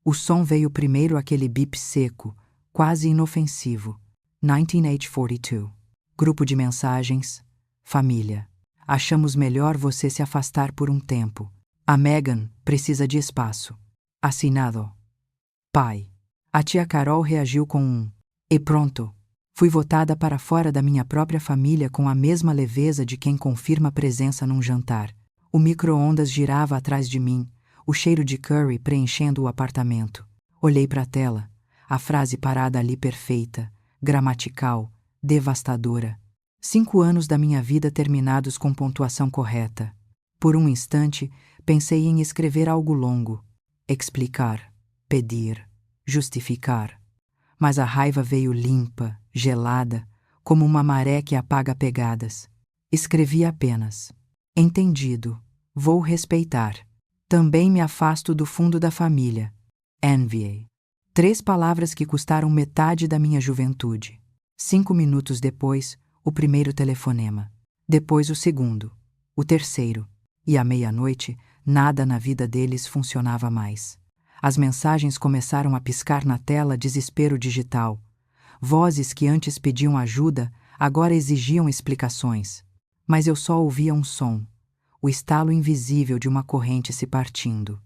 O som veio primeiro, aquele bip seco, quase inofensivo. 1942. Grupo de mensagens. Família. Achamos melhor você se afastar por um tempo. A Megan precisa de espaço. Assinado. Pai. A tia Carol reagiu com um "e pronto". Fui votada para fora da minha própria família com a mesma leveza de quem confirma presença num jantar. O micro-ondas girava atrás de mim, o cheiro de curry preenchendo o apartamento. Olhei para a tela, a frase parada ali perfeita, gramatical, devastadora. 5 anos da minha vida terminados com pontuação correta. Por um instante, pensei em escrever algo longo. Explicar, pedir, justificar. Mas a raiva veio limpa, gelada, como uma maré que apaga pegadas. Escrevi apenas: entendido, vou respeitar. Também me afasto do fundo da família. Enviei. 3 palavras que custaram metade da minha juventude. 5 minutos depois, o primeiro telefonema. Depois o segundo. O terceiro. E à meia-noite, nada na vida deles funcionava mais. As mensagens começaram a piscar na tela, desespero digital. Vozes que antes pediam ajuda, agora exigiam explicações. Mas eu só ouvia um som. O estalo invisível de uma corrente se partindo.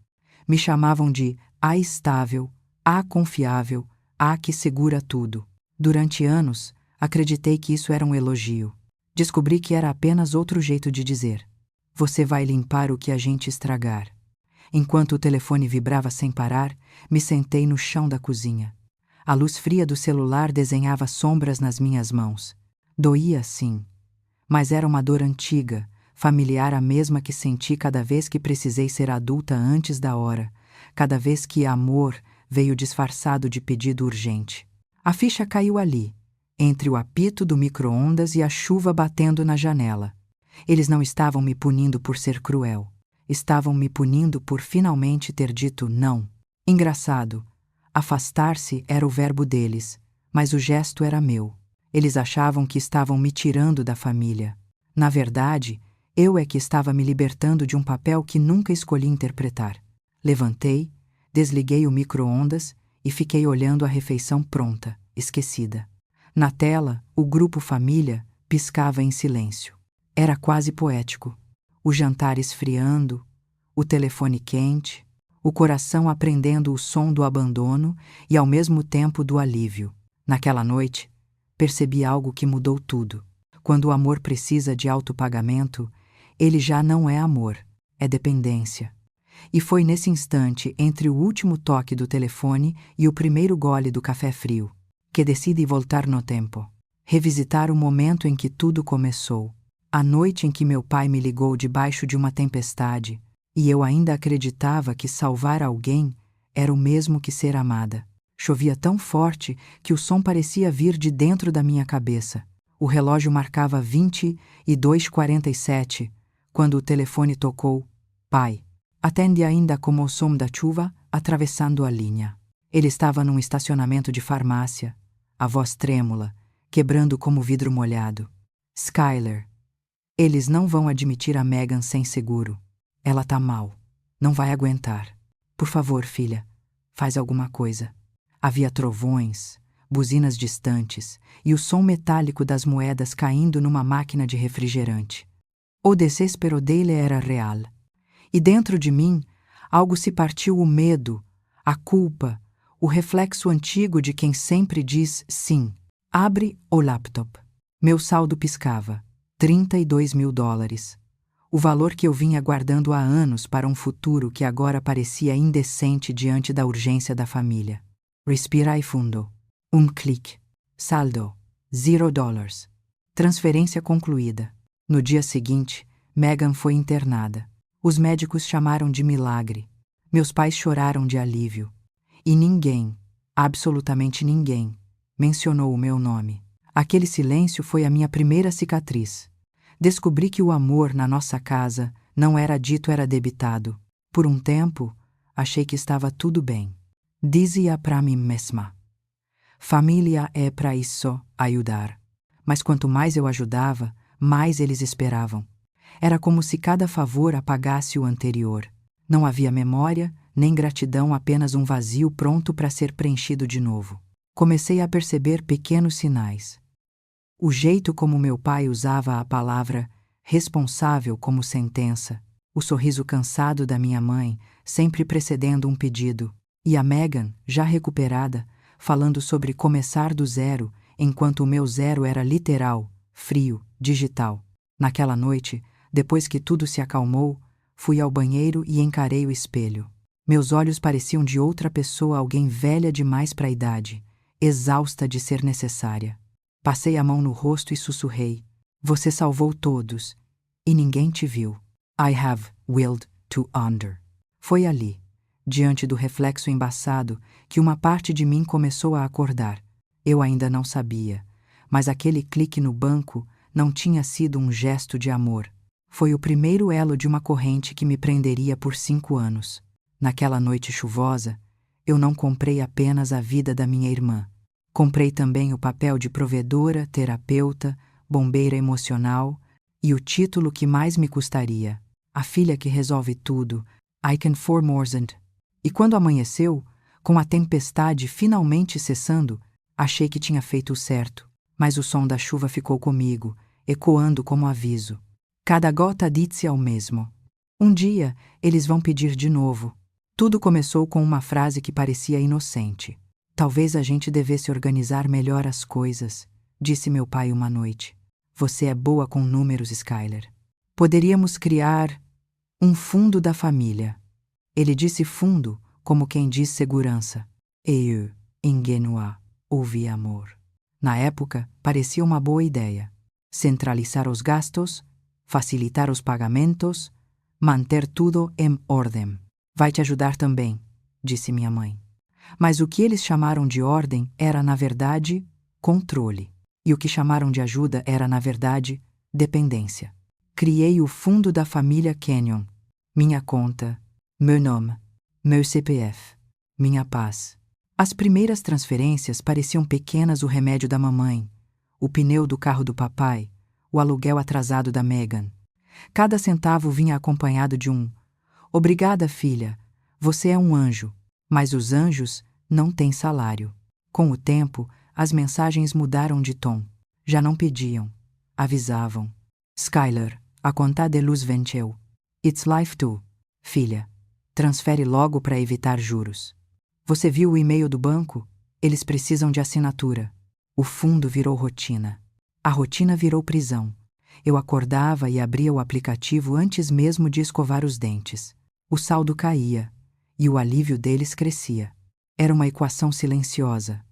Me chamavam de a estável, a confiável, a que segura tudo. Durante anos, acreditei que isso era um elogio. Descobri que era apenas outro jeito de dizer: você vai limpar o que a gente estragar. Enquanto o telefone vibrava sem parar, me sentei no chão da cozinha. A luz fria do celular desenhava sombras nas minhas mãos. Doía, sim. Mas era uma dor antiga, familiar, a mesma que senti cada vez que precisei ser adulta antes da hora, cada vez que amor veio disfarçado de pedido urgente. A ficha caiu ali, entre o apito do micro-ondas e a chuva batendo na janela. Eles não estavam me punindo por ser cruel. Estavam me punindo por finalmente ter dito não. Engraçado, afastar-se era o verbo deles, mas o gesto era meu. Eles achavam que estavam me tirando da família. Na verdade, eu é que estava me libertando de um papel que nunca escolhi interpretar. Levantei, desliguei o micro-ondas e fiquei olhando a refeição pronta, esquecida. Na tela, o grupo família piscava em silêncio. Era quase poético. O jantar esfriando, o telefone quente, o coração aprendendo o som do abandono e ao mesmo tempo do alívio. Naquela noite, percebi algo que mudou tudo. Quando o amor precisa de autopagamento, ele já não é amor, é dependência. E foi nesse instante, entre o último toque do telefone e o primeiro gole do café frio, que decidi voltar no tempo, revisitar o momento em que tudo começou. A noite em que meu pai me ligou debaixo de uma tempestade, e eu ainda acreditava que salvar alguém era o mesmo que ser amada. Chovia tão forte que o som parecia vir de dentro da minha cabeça. O relógio marcava 22h47, quando o telefone tocou. Pai. Atende ainda como o som da chuva atravessando a linha. Ele estava num estacionamento de farmácia, a voz trêmula, quebrando como vidro molhado. Skyler. Eles não vão admitir a Megan sem seguro. Ela tá mal. Não vai aguentar. Por favor, filha, faz alguma coisa. Havia trovões, buzinas distantes e o som metálico das moedas caindo numa máquina de refrigerante. O desespero dele era real. E dentro de mim, algo se partiu: o medo, a culpa, o reflexo antigo de quem sempre diz sim. Abre o laptop. Meu saldo piscava. $32.000. O valor que eu vinha guardando há anos para um futuro que agora parecia indecente diante da urgência da família. Respirai fundo. Clique. Saldo. $0. Transferência concluída. No dia seguinte, Megan foi internada. Os médicos chamaram de milagre. Meus pais choraram de alívio. E ninguém, absolutamente ninguém, mencionou o meu nome. Aquele silêncio foi a minha primeira cicatriz. Descobri que o amor na nossa casa não era dito, era debitado. Por um tempo, achei que estava tudo bem. Dizia para mim mesma: família é para isso, ajudar. Mas quanto mais eu ajudava, mais eles esperavam. Era como se cada favor apagasse o anterior. Não havia memória, nem gratidão, apenas um vazio pronto para ser preenchido de novo. Comecei a perceber pequenos sinais. O jeito como meu pai usava a palavra responsável como sentença, o sorriso cansado da minha mãe, sempre precedendo um pedido, e a Megan, já recuperada, falando sobre começar do zero, enquanto o meu zero era literal, frio, digital. Naquela noite, depois que tudo se acalmou, fui ao banheiro e encarei o espelho. Meus olhos pareciam de outra pessoa, alguém velha demais para a idade, exausta de ser necessária. Passei a mão no rosto e sussurrei: "Você salvou todos, e ninguém te viu. I have willed to wander." Foi ali, diante do reflexo embaçado, que uma parte de mim começou a acordar. Eu ainda não sabia, mas aquele clique no banco não tinha sido um gesto de amor. Foi o primeiro elo de uma corrente que me prenderia por 5 anos. Naquela noite chuvosa, eu não comprei apenas a vida da minha irmã. Comprei também o papel de provedora, terapeuta, bombeira emocional e o título que mais me custaria: a filha que resolve tudo, I can for more than. E quando amanheceu, com a tempestade finalmente cessando, achei que tinha feito o certo, mas o som da chuva ficou comigo, ecoando como aviso. Cada gota disse ao mesmo: um dia eles vão pedir de novo. Tudo começou com uma frase que parecia inocente. Talvez a gente devesse organizar melhor as coisas, disse meu pai uma noite. Você é boa com números, Skyler. Poderíamos criar um fundo da família. Ele disse fundo, como quem diz segurança. E eu, ingênua, ouvi amor. Na época, parecia uma boa ideia. Centralizar os gastos, facilitar os pagamentos, manter tudo em ordem. Vai te ajudar também, disse minha mãe. Mas o que eles chamaram de ordem era, na verdade, controle. E o que chamaram de ajuda era, na verdade, dependência. Criei o fundo da família Canyon. Minha conta, meu nome, meu CPF, minha paz. As primeiras transferências pareciam pequenas: o remédio da mamãe, o pneu do carro do papai, o aluguel atrasado da Megan. Cada centavo vinha acompanhado de um: obrigada, filha, você é um anjo. Mas os anjos não têm salário. Com o tempo, as mensagens mudaram de tom. Já não pediam, avisavam. Skyler, a conta de luz venceu. It's life too. Filha, transfere logo para evitar juros. Você viu o e-mail do banco? Eles precisam de assinatura. O fundo virou rotina. A rotina virou prisão. Eu acordava e abria o aplicativo antes mesmo de escovar os dentes. O saldo caía. E o alívio deles crescia. Era uma equação silenciosa.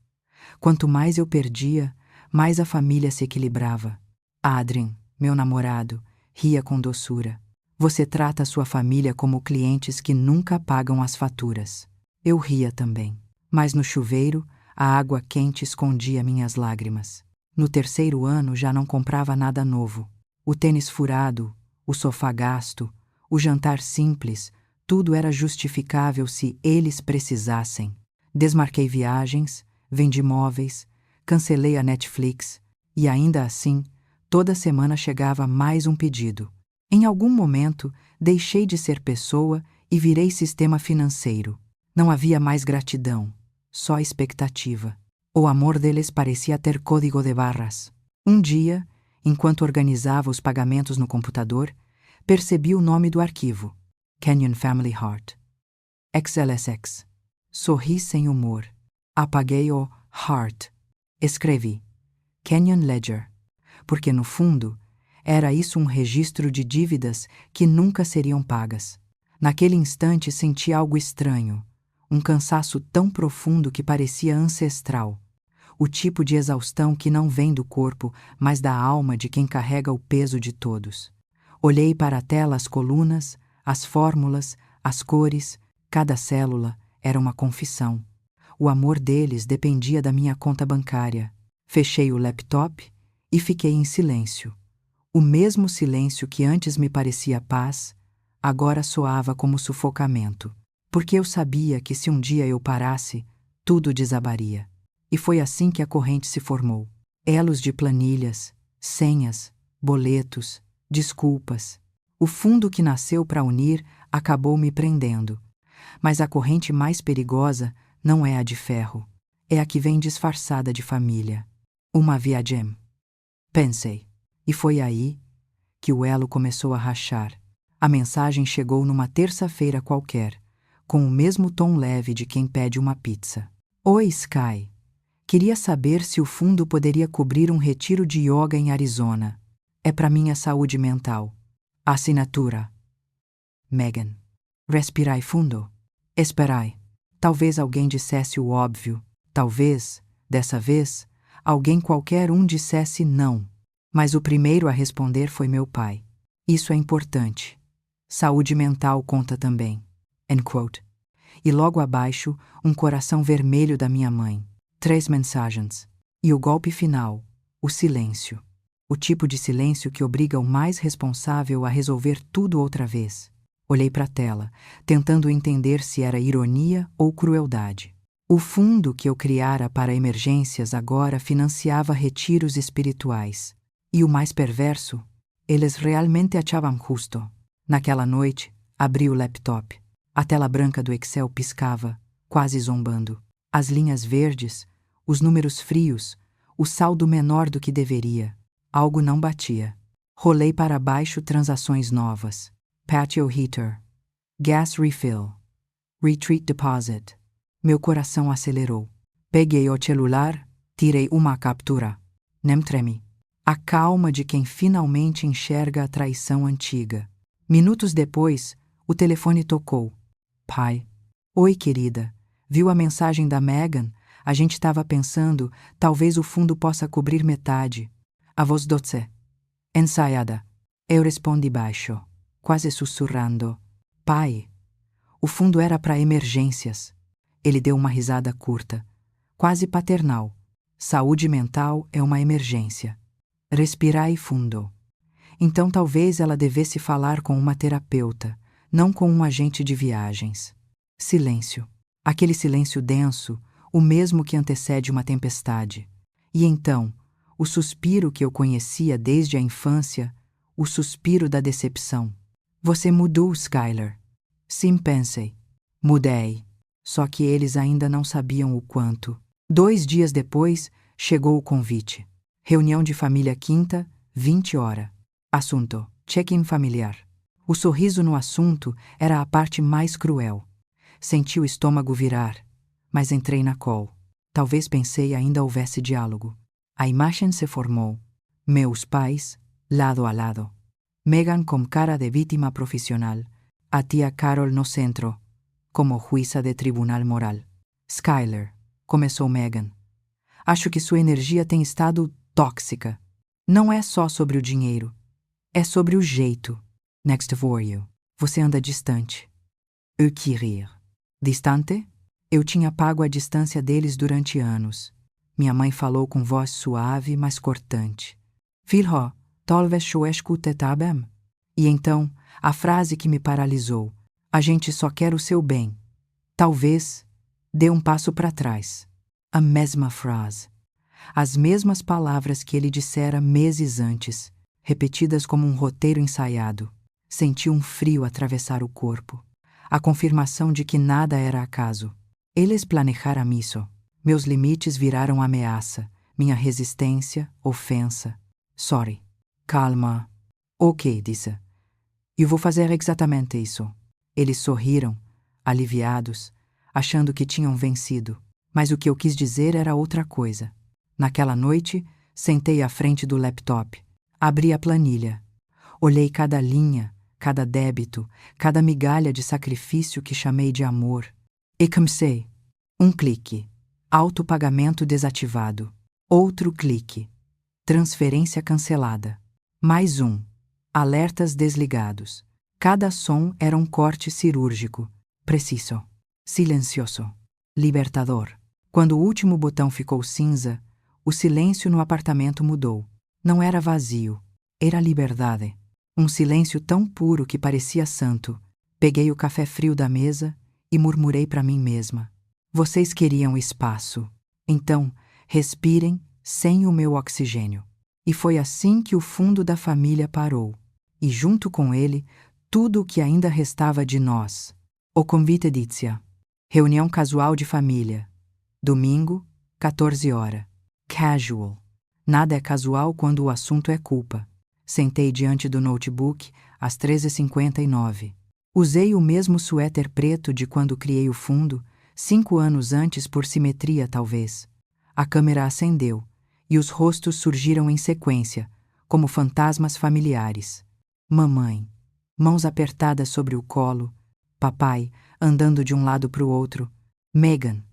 Quanto mais eu perdia, mais a família se equilibrava. Adrien, meu namorado, ria com doçura. Você trata a sua família como clientes que nunca pagam as faturas. Eu ria também. Mas no chuveiro, a água quente escondia minhas lágrimas. No 3º ano já não comprava nada novo. O tênis furado, o sofá gasto, o jantar simples, tudo era justificável se eles precisassem. Desmarquei viagens, vendi móveis, cancelei a Netflix e ainda assim, toda semana chegava mais um pedido. Em algum momento, deixei de ser pessoa e virei sistema financeiro. Não havia mais gratidão, só expectativa. O amor deles parecia ter código de barras. Um dia, enquanto organizava os pagamentos no computador, percebi o nome do arquivo: Canyon Family Heart. XLSX. Sorri sem humor. Apaguei o Heart. Escrevi Canyon Ledger, porque no fundo era isso, um registro de dívidas que nunca seriam pagas. Naquele instante senti algo estranho, um cansaço tão profundo que parecia ancestral, o tipo de exaustão que não vem do corpo, mas da alma de quem carrega o peso de todos. Olhei para a tela, as colunas, as fórmulas, as cores, cada célula era uma confissão. O amor deles dependia da minha conta bancária. Fechei o laptop e fiquei em silêncio. O mesmo silêncio que antes me parecia paz, agora soava como sufocamento. Porque eu sabia que se um dia eu parasse, tudo desabaria. E foi assim que a corrente se formou. Elos de planilhas, senhas, boletos, desculpas. O fundo que nasceu para unir acabou me prendendo. Mas a corrente mais perigosa não é a de ferro. É a que vem disfarçada de família. Uma viagem. Pensei. E foi aí que o elo começou a rachar. A mensagem chegou numa terça-feira qualquer, com o mesmo tom leve de quem pede uma pizza. Oi, Sky. Queria saber se o fundo poderia cobrir um retiro de yoga em Arizona. É para minha saúde mental. Assinatura. Megan. Respirai fundo. Esperai. Talvez alguém dissesse o óbvio. Talvez, dessa vez, alguém qualquer dissesse não. Mas o primeiro a responder foi meu pai. Isso é importante. Saúde mental conta também. End quote. E logo abaixo, um coração vermelho da minha mãe. 3 mensagens. E o golpe final, o silêncio. O tipo de silêncio que obriga o mais responsável a resolver tudo outra vez. Olhei para a tela, tentando entender se era ironia ou crueldade. O fundo que eu criara para emergências agora financiava retiros espirituais. E o mais perverso, eles realmente achavam justo. Naquela noite, abri o laptop. A tela branca do Excel piscava, quase zombando. As linhas verdes, os números frios, o saldo menor do que deveria. Algo não batia. Rolei para baixo transações novas. Patio heater. Gas refill. Retreat deposit. Meu coração acelerou. Peguei o celular, tirei uma captura. Nem tremi. A calma de quem finalmente enxerga a traição antiga. Minutos depois, o telefone tocou. Pai. Oi, querida. Viu a mensagem da Megan? A gente estava pensando, talvez o fundo possa cobrir metade. A voz doce. Ensaiada. Eu respondi baixo, quase sussurrando. Pai. O fundo era para emergências. Ele deu uma risada curta, quase paternal. Saúde mental é uma emergência. Respirai fundo. Então talvez ela devesse falar com uma terapeuta, não com um agente de viagens. Silêncio. Aquele silêncio denso, o mesmo que antecede uma tempestade. E então, o suspiro que eu conhecia desde a infância, o suspiro da decepção. Você mudou, Skyler. Sim, pensei. Mudei. Só que eles ainda não sabiam o quanto. 2 dias depois, chegou o convite. Reunião de família quinta, 20 horas. Assunto: check-in familiar. O sorriso no assunto era a parte mais cruel. Senti o estômago virar, mas entrei na call. Talvez pensei ainda houvesse diálogo. A imagem se formou. Meus pais, lado a lado. Megan com cara de vítima profissional. A tia Carol no centro, como juíza de tribunal moral. Skyler, começou Megan. Acho que sua energia tem estado tóxica. Não é só sobre o dinheiro. É sobre o jeito. Next for you. Você anda distante. Eu queria. Distante? Eu tinha pago a distância deles durante anos. Minha mãe falou com voz suave, mas cortante. Filho, talvez eu escute bem. E então, a frase que me paralisou. A gente só quer o seu bem. Talvez dê um passo para trás. A mesma frase. As mesmas palavras que ele dissera meses antes, repetidas como um roteiro ensaiado. Senti um frio atravessar o corpo. A confirmação de que nada era acaso. Eles planejaram isso. Meus limites viraram ameaça. Minha resistência, ofensa. Sorry. Calma. Ok, disse. Eu vou fazer exatamente isso. Eles sorriram, aliviados, achando que tinham vencido. Mas o que eu quis dizer era outra coisa. Naquela noite, sentei à frente do laptop. Abri a planilha. Olhei cada linha, cada débito, cada migalha de sacrifício que chamei de amor. E comecei. Um clique. Autopagamento desativado. Outro clique. Transferência cancelada. Mais um. Alertas desligados. Cada som era um corte cirúrgico. Preciso. Silencioso. Libertador. Quando o último botão ficou cinza, o silêncio no apartamento mudou. Não era vazio. Era liberdade. Um silêncio tão puro que parecia santo. Peguei o café frio da mesa e murmurei para mim mesma. Vocês queriam espaço. Então, respirem sem o meu oxigênio. E foi assim que o fundo da família parou. E junto com ele, tudo o que ainda restava de nós. O convite dizia: reunião casual de família. Domingo, 14 horas. Casual. Nada é casual quando o assunto é culpa. Sentei diante do notebook às 13h59. Usei o mesmo suéter preto de quando criei o fundo, 5 anos antes por simetria talvez. A câmera acendeu, e os rostos surgiram em sequência, como fantasmas familiares. Mamãe, mãos apertadas sobre o colo. Papai, andando de um lado para o outro. Megan,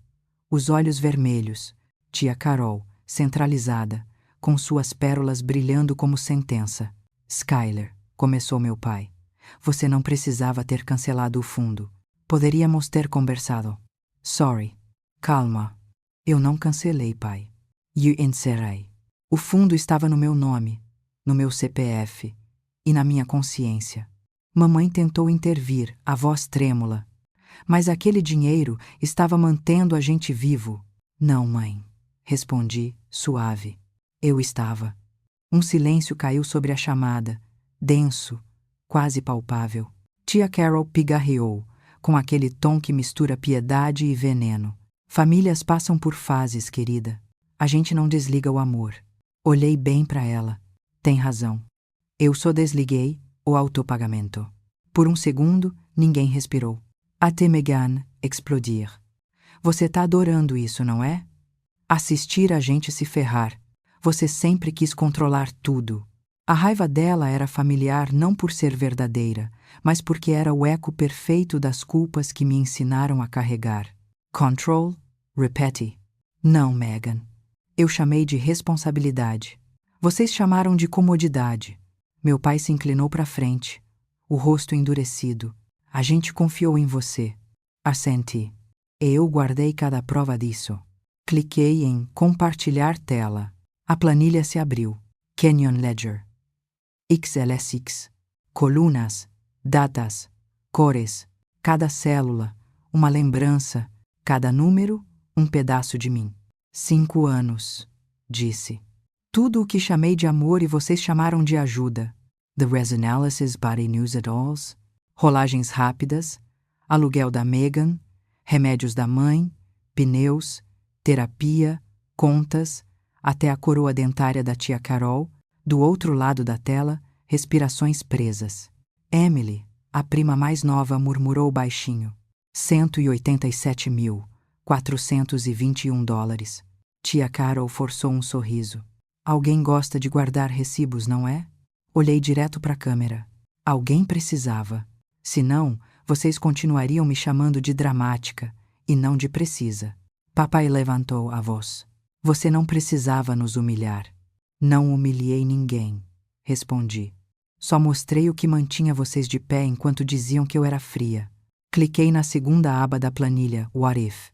os olhos vermelhos. Tia Carol, centralizada, com suas pérolas brilhando como sentença. Skyler, começou meu pai. Você não precisava ter cancelado o fundo. Poderíamos ter conversado. Sorry. Calma. Eu não cancelei, pai. Eu encerrei. O fundo estava no meu nome, no meu CPF e na minha consciência. Mamãe tentou intervir, a voz trêmula. Mas aquele dinheiro estava mantendo a gente vivo. Não, mãe. Respondi, suave. Eu estava. Um silêncio caiu sobre a chamada, denso, quase palpável. Tia Carol pigarreou, com aquele tom que mistura piedade e veneno. Famílias passam por fases, querida. A gente não desliga o amor. Olhei bem para ela. Tem razão. Eu só desliguei o autopagamento. Por um segundo, ninguém respirou. Até Megan explodir. Você tá adorando isso, não é? Assistir a gente se ferrar. Você sempre quis controlar tudo. A raiva dela era familiar não por ser verdadeira, mas porque era o eco perfeito das culpas que me ensinaram a carregar. Control? Repete. Não, Megan. Eu chamei de responsabilidade. Vocês chamaram de comodidade. Meu pai se inclinou para frente, o rosto endurecido. A gente confiou em você. Assenti. E eu guardei cada prova disso. Cliquei em compartilhar tela. A planilha se abriu. Canyon Ledger. XLSX. Colunas, datas, cores, cada célula, uma lembrança, cada número, um pedaço de mim. 5 anos, disse. Tudo o que chamei de amor e vocês chamaram de ajuda. The Resanalysis Body News et Alls, rolagens rápidas, aluguel da Megan, remédios da mãe, pneus, terapia, contas, até a coroa dentária da tia Carol, do outro lado da tela, respirações presas. Emily, a prima mais nova, murmurou baixinho. $187.421. Tia Carol forçou um sorriso. Alguém gosta de guardar recibos, não é? Olhei direto para a câmera. Alguém precisava. Senão, vocês continuariam me chamando de dramática e não de precisa. Papai levantou a voz. Você não precisava nos humilhar. Não humilhei ninguém, respondi. Só mostrei o que mantinha vocês de pé enquanto diziam que eu era fria. Cliquei na segunda aba da planilha, What If.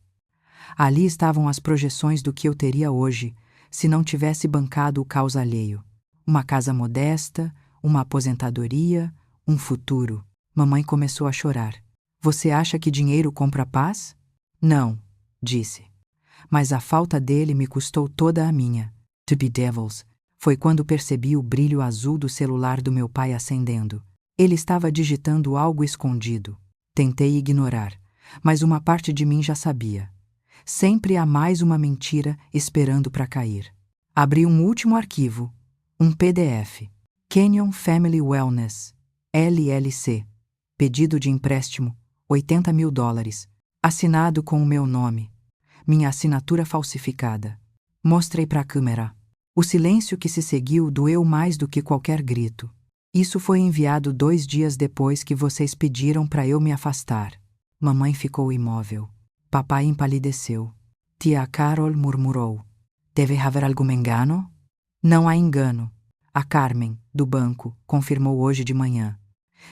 Ali estavam as projeções do que eu teria hoje, se não tivesse bancado o caos alheio. Uma casa modesta, uma aposentadoria, um futuro. Mamãe começou a chorar. Você acha que dinheiro compra paz? Não, disse. Mas a falta dele me custou toda a minha. To be devils. Foi quando percebi o brilho azul do celular do meu pai acendendo. Ele estava digitando algo escondido. Tentei ignorar, mas uma parte de mim já sabia. Sempre há mais uma mentira esperando para cair. Abri um último arquivo, um PDF. Canyon Family Wellness, LLC. Pedido de empréstimo, $80.000. Assinado com o meu nome. Minha assinatura falsificada. Mostrei para a câmera. O silêncio que se seguiu doeu mais do que qualquer grito. Isso foi enviado 2 dias depois que vocês pediram para eu me afastar. Mamãe ficou imóvel. Papai empalideceu. Tia Carol murmurou. Deve haver algum engano? Não há engano. A Carmen, do banco, confirmou hoje de manhã.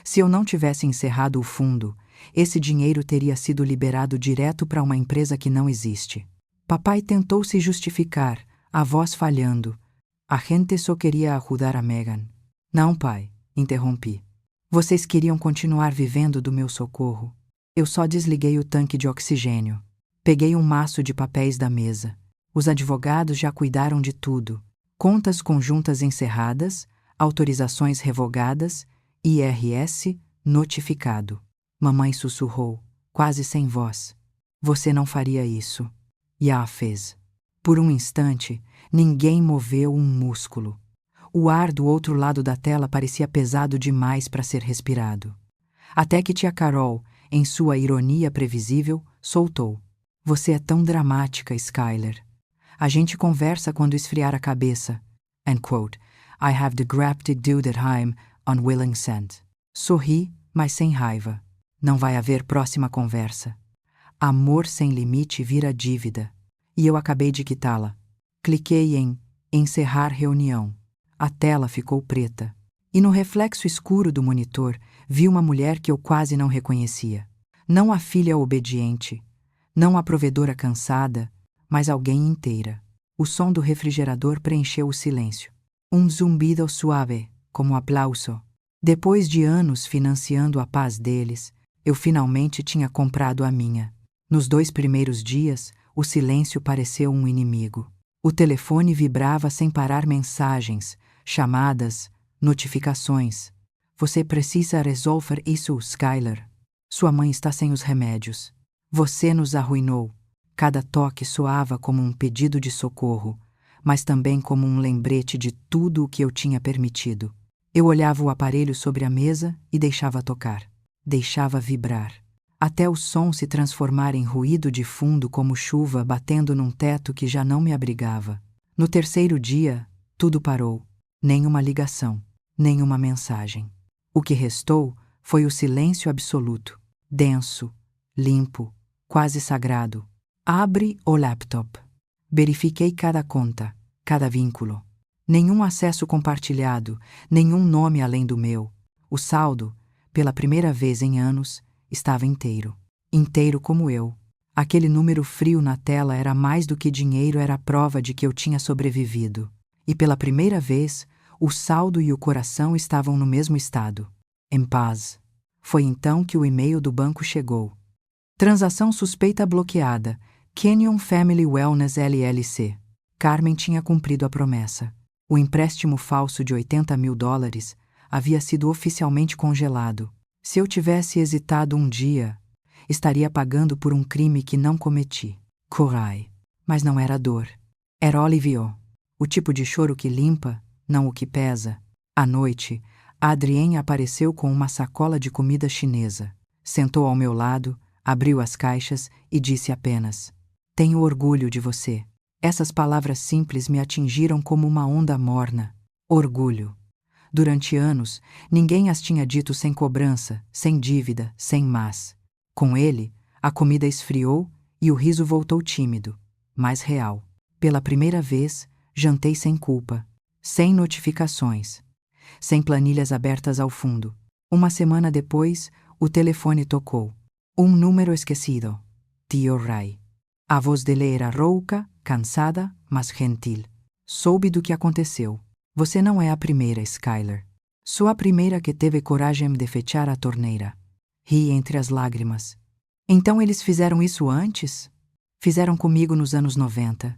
Se eu não tivesse encerrado o fundo, esse dinheiro teria sido liberado direto para uma empresa que não existe. Papai tentou se justificar, a voz falhando. A gente só queria ajudar a Megan. Não, pai, interrompi. Vocês queriam continuar vivendo do meu socorro. Eu só desliguei o tanque de oxigênio. Peguei um maço de papéis da mesa. Os advogados já cuidaram de tudo. Contas conjuntas encerradas, autorizações revogadas, IRS notificado. Mamãe sussurrou. quase sem voz. Você não faria isso. E a fez. Por um instante, ninguém moveu um músculo. O ar do outro lado da tela parecia pesado demais para ser respirado. Até que tia Carol, em sua ironia previsível, soltou. Você é tão dramática, Skyler. A gente conversa quando esfriar a cabeça. And quote, I have the graptic do that I'm unwilling sent. Sorri, mas sem raiva. Não vai haver próxima conversa. Amor sem limite vira dívida. E eu acabei de quitá-la. Cliquei em encerrar reunião. A tela ficou preta. E no reflexo escuro do monitor, vi uma mulher que eu quase não reconhecia. Não a filha obediente, não a provedora cansada, mas alguém inteira. O som do refrigerador preencheu o silêncio. Um zumbido suave, como aplauso. Depois de anos financiando a paz deles, eu finalmente tinha comprado a minha. Nos 2 primeiros dias, o silêncio pareceu um inimigo. O telefone vibrava sem parar mensagens, chamadas, notificações. Você precisa resolver isso, Skyler. Sua mãe está sem os remédios. Você nos arruinou. Cada toque soava como um pedido de socorro, mas também como um lembrete de tudo o que eu tinha permitido. Eu olhava o aparelho sobre a mesa e deixava tocar. Deixava vibrar. Até o som se transformar em ruído de fundo como chuva batendo num teto que já não me abrigava. No terceiro dia, tudo parou. Nenhuma ligação, nenhuma mensagem. O que restou foi o silêncio absoluto, denso, limpo, quase sagrado. Abri o laptop. Verifiquei cada conta, cada vínculo. Nenhum acesso compartilhado, nenhum nome além do meu. O saldo, pela primeira vez em anos, estava inteiro. Inteiro como eu. Aquele número frio na tela era mais do que dinheiro, era a prova de que eu tinha sobrevivido. E pela primeira vez, o saldo e o coração estavam no mesmo estado. Em paz. Foi então que o e-mail do banco chegou. Transação suspeita bloqueada. Canyon Family Wellness LLC. Carmen tinha cumprido a promessa. O empréstimo falso de $80.000 havia sido oficialmente congelado. Se eu tivesse hesitado um dia, estaria pagando por um crime que não cometi. Corai. Mas não era dor. Era alívio. O tipo de choro que limpa, não o que pesa. À noite, a Adrienne apareceu com uma sacola de comida chinesa. Sentou ao meu lado, abriu as caixas e disse apenas: Tenho orgulho de você. Essas palavras simples me atingiram como uma onda morna. Orgulho. Durante anos, ninguém as tinha dito sem cobrança, sem dívida, sem mas. Com ele, a comida esfriou e o riso voltou tímido, mas real. Pela primeira vez, jantei sem culpa, sem notificações, sem planilhas abertas ao fundo. Uma semana depois, o telefone tocou. Um número esquecido. Tio Ray. A voz dele era rouca, cansada, mas gentil. Soube do que aconteceu. Você não é a primeira, Skyler. Sou a primeira que teve coragem de fechar a torneira. Ri entre as lágrimas. Então eles fizeram isso antes? Fizeram comigo nos anos 90.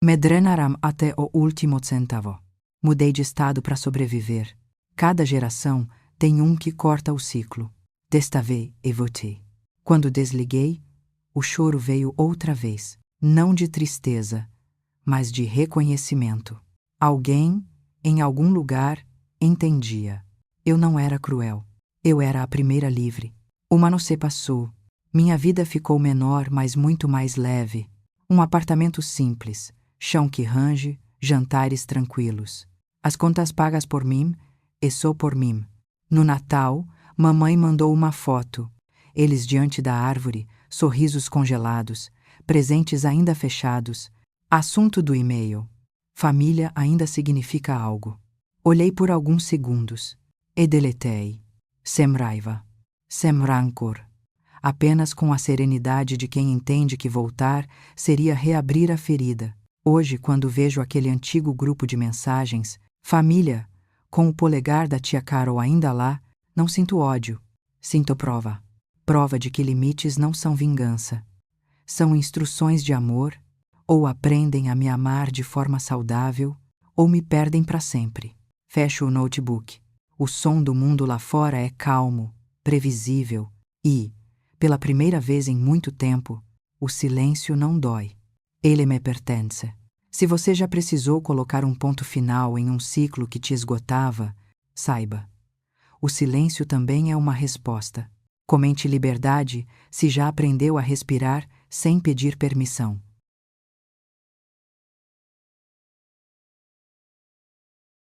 Me drenaram até o último centavo. Mudei de estado para sobreviver. Cada geração tem um que corta o ciclo. Desta vez, eu votei. Quando desliguei, o choro veio outra vez. Não de tristeza, mas de reconhecimento. Alguém, em algum lugar, entendia. Eu não era cruel. Eu era a primeira livre. O ano se passou. Minha vida ficou menor, mas muito mais leve. Um apartamento simples, chão que range, jantares tranquilos. As contas pagas por mim e só por mim. No Natal, mamãe mandou uma foto. Eles diante da árvore, sorrisos congelados, presentes ainda fechados. Assunto do e-mail. Família ainda significa algo. Olhei por alguns segundos e deletei. Sem raiva, sem rancor. Apenas com a serenidade de quem entende que voltar seria reabrir a ferida. Hoje, quando vejo aquele antigo grupo de mensagens, família, com o polegar da tia Carol ainda lá, não sinto ódio. Sinto prova. Prova de que limites não são vingança. São instruções de amor, ou aprendem a me amar de forma saudável, ou me perdem para sempre. Fecho o notebook. O som do mundo lá fora é calmo, previsível e, Pela primeira vez em muito tempo, o silêncio não dói. Ele me pertence. Se você já precisou colocar um ponto final em um ciclo que te esgotava, saiba. O silêncio também é uma resposta. Comente liberdade se já aprendeu a respirar sem pedir permissão.